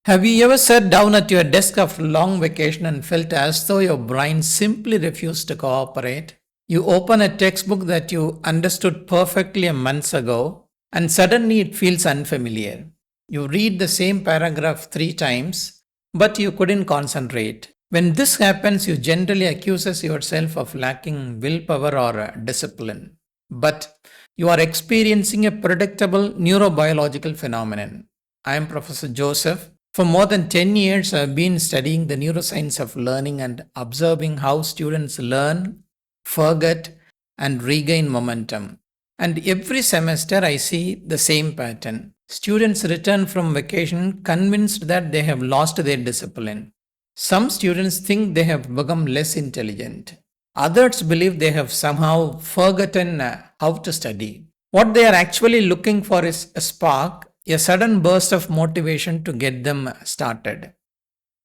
Have you ever sat down at your desk after a long vacation and felt as though your brain simply refused to cooperate? You open a textbook that you understood perfectly a month ago, and suddenly it feels unfamiliar. You read the same paragraph 3 times, but you couldn't concentrate. When this happens, you generally accuse yourself of lacking willpower or discipline. But you are experiencing a predictable neurobiological phenomenon. I am Professor Joseph. For more than 10 years, I've been studying the neuroscience of learning and observing how students learn, forget, and regain momentum. And every semester, I see the same pattern. Students return from vacation convinced that they have lost their discipline. Some students think they have become less intelligent. Others believe they have somehow forgotten how to study. What they are actually looking for is a spark, a sudden burst of motivation to get them started.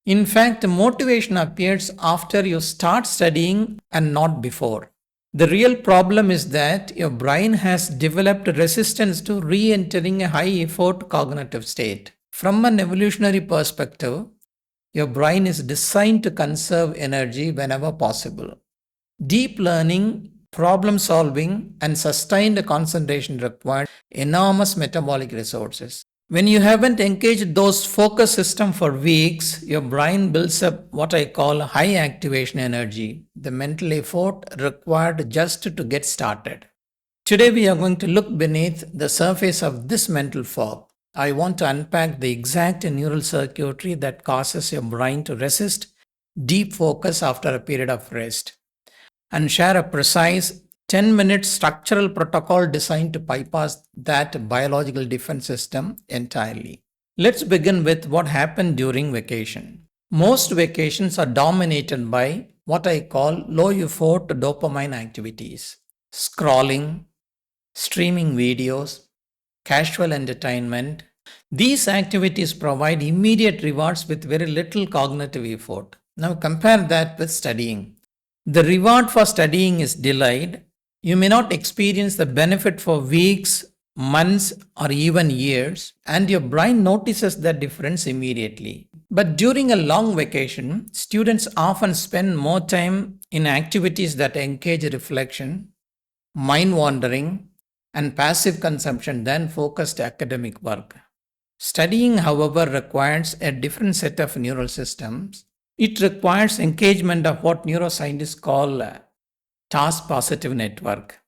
In fact, motivation appears after you start studying and not before. The real problem is that your brain has developed resistance to re entering a high effort cognitive state. From an evolutionary perspective, your brain is designed to conserve energy whenever possible. Deep learning, problem solving, and sustained concentration require enormous metabolic resources. When you haven't engaged those focus systems for weeks, your brain builds up what I call high activation energy, the mental effort required just to get started. Today, we are going to look beneath the surface of this mental fog. I want to unpack the exact neural circuitry that causes your brain to resist deep focus after a period of rest, and share a precise 10-minute structural protocol designed to bypass that biological defense system entirely. Let's begin with what happened during vacation. Most vacations are dominated by what I call low effort dopamine activities: scrolling, streaming videos, casual entertainment. These activities provide immediate rewards with very little cognitive effort. Now compare that with studying. The reward for studying is delayed. You may not experience the benefit for weeks, months, or even years, and your brain notices the difference immediately. But during a long vacation, students often spend more time in activities that engage reflection, mind wandering, and passive consumption than focused academic work. Studying, however, requires a different set of neural systems. It requires engagement of what neuroscientists call a task positive network.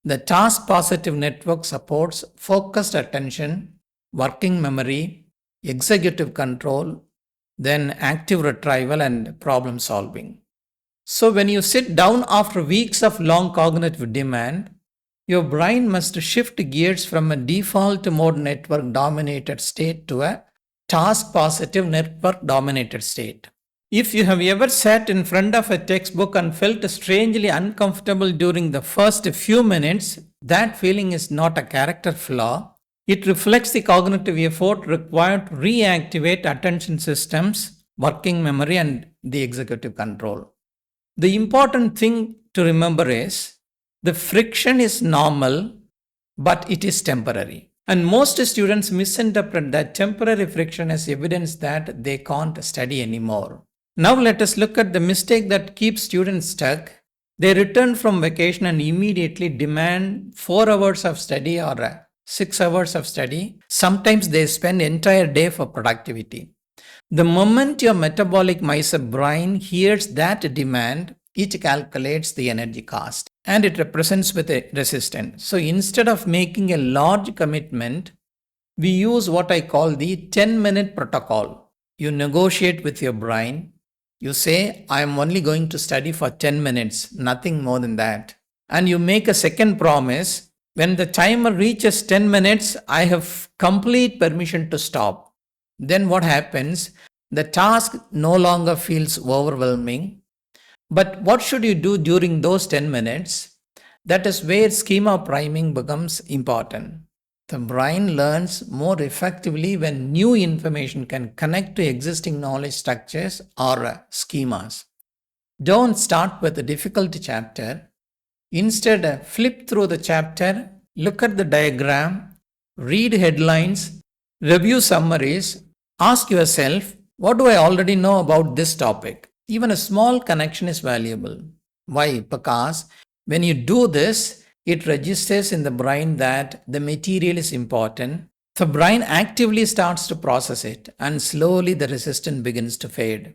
The task positive network supports focused attention, working memory, executive control, then active retrieval and problem solving. So, when you sit down after weeks of long cognitive demand, your brain must shift gears from a default mode network dominated state to a task positive network dominated state. If you have ever sat in front of a textbook and felt strangely uncomfortable during the first few minutes, that feeling is not a character flaw. It reflects the cognitive effort required to reactivate attention systems, working memory, and the executive control. The important thing to remember is the friction is normal, but it is temporary. And most students misinterpret that temporary friction as evidence that they can't study anymore. Now let us look at the mistake that keeps students stuck. They return from vacation and immediately demand 4 hours of study or 6 hours of study. Sometimes they spend entire day for productivity. The moment your metabolic mice brain hears that demand, it calculates the energy cost and it represents with a resistance. So instead of making a large commitment, we use what I call the 10-minute protocol. You negotiate with your brain. You say, I am only going to study for 10 minutes, nothing more than that. And you make a second promise. When the timer reaches 10 minutes, I have complete permission to stop. Then what happens? The task no longer feels overwhelming. But what should you do during those 10 minutes? That is where schema priming becomes important. The brain learns more effectively when new information can connect to existing knowledge structures or schemas. Don't start with a difficult chapter. Instead, flip through the chapter, look at the diagram, read headlines, review summaries, Ask yourself, what do I already know about this topic? Even a small connection is valuable. Why? Because when you do this, it registers in the brain that the material is important. The brain actively starts to process it, and slowly the resistance begins to fade.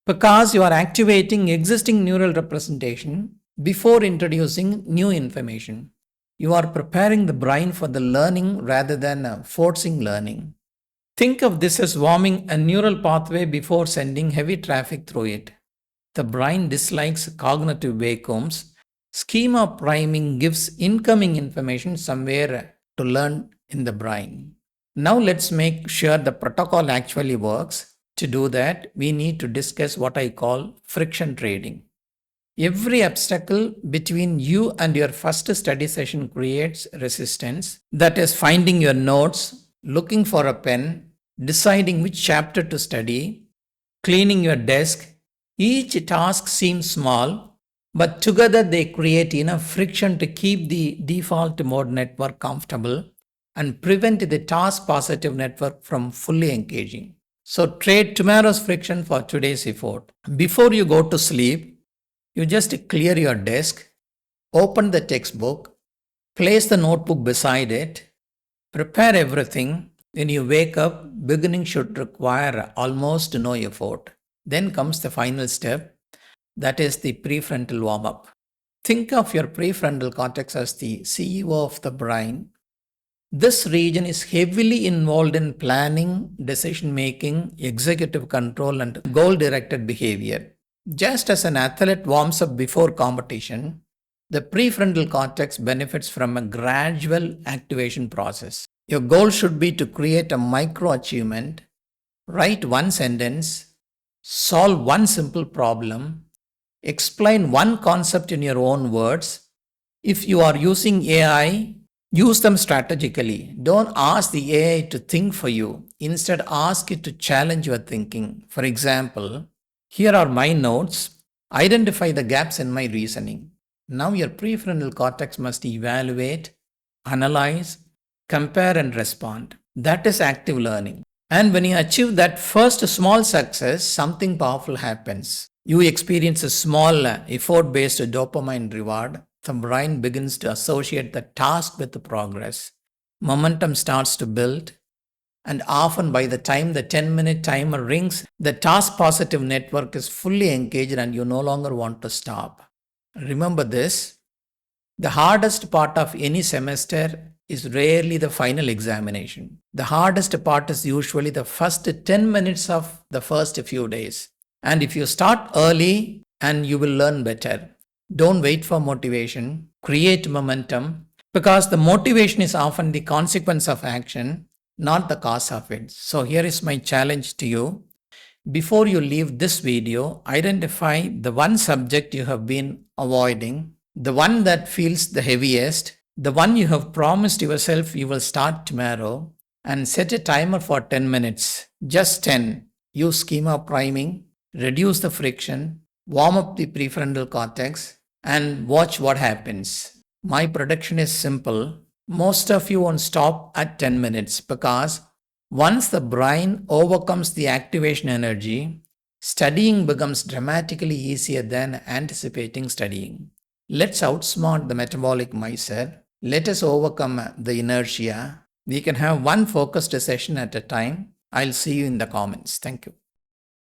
Because you are activating existing neural representation before introducing new information. You are preparing the brain for the learning rather than forcing learning. Think of this as warming a neural pathway before sending heavy traffic through it. The brain dislikes cognitive vacuums. Schema priming gives incoming information somewhere to learn in the brain. Now let's make sure the protocol actually works. To do that, we need to discuss what I call friction trading. Every obstacle between you and your first study session creates resistance. That is, finding your notes, looking for a pen, deciding which chapter to study, cleaning your desk. Each task seems small, but together they create enough friction to keep the default mode network comfortable and prevent the task positive network from fully engaging. So trade tomorrow's friction for today's effort. Before you go to sleep, you just clear your desk, open the textbook, place the notebook beside it, prepare everything. When you wake up, beginning should require almost no effort. Then comes the final step, that is the prefrontal warm-up. Think of your prefrontal cortex as the CEO of the brain. This region is heavily involved in planning, decision making, executive control, and goal directed behavior. Just as an athlete warms up before competition, the prefrontal cortex benefits from a gradual activation process. Your goal should be to create a micro achievement, write one sentence, solve one simple problem, explain one concept in your own words. If you are using AI, use them strategically. Don't ask the AI to think for you. Instead, ask it to challenge your thinking. For example, here are my notes. Identify the gaps in my reasoning. Now your prefrontal cortex must evaluate, analyze, compare, and respond. That is active learning. And when you achieve that first small success, something powerful happens. You experience a small effort based dopamine reward. The brain begins to associate the task with the progress. Momentum starts to build, and often by the time the 10-minute timer rings, the task positive network is fully engaged and you no longer want to stop. Remember this, the hardest part of any semester is rarely the final examination. The hardest part is usually the first 10 minutes of the first few days. And if you start early, and you will learn better. Don't wait for motivation, create momentum, because the motivation is often the consequence of action, not the cause of it. So here is my challenge to you. Before you leave this video, identify the one subject you have been avoiding, the one that feels the heaviest, the one you have promised yourself you will start tomorrow, and set a timer for 10 minutes. Just 10. Use schema priming, reduce the friction, warm up the prefrontal cortex, and watch what happens. My prediction is simple. Most of you won't stop at 10 minutes because once the brain overcomes the activation energy, studying becomes dramatically easier than anticipating studying. Let's outsmart the metabolic miser. Let us overcome the inertia. We can have one focused session at a time. I'll see you in the comments. Thank you.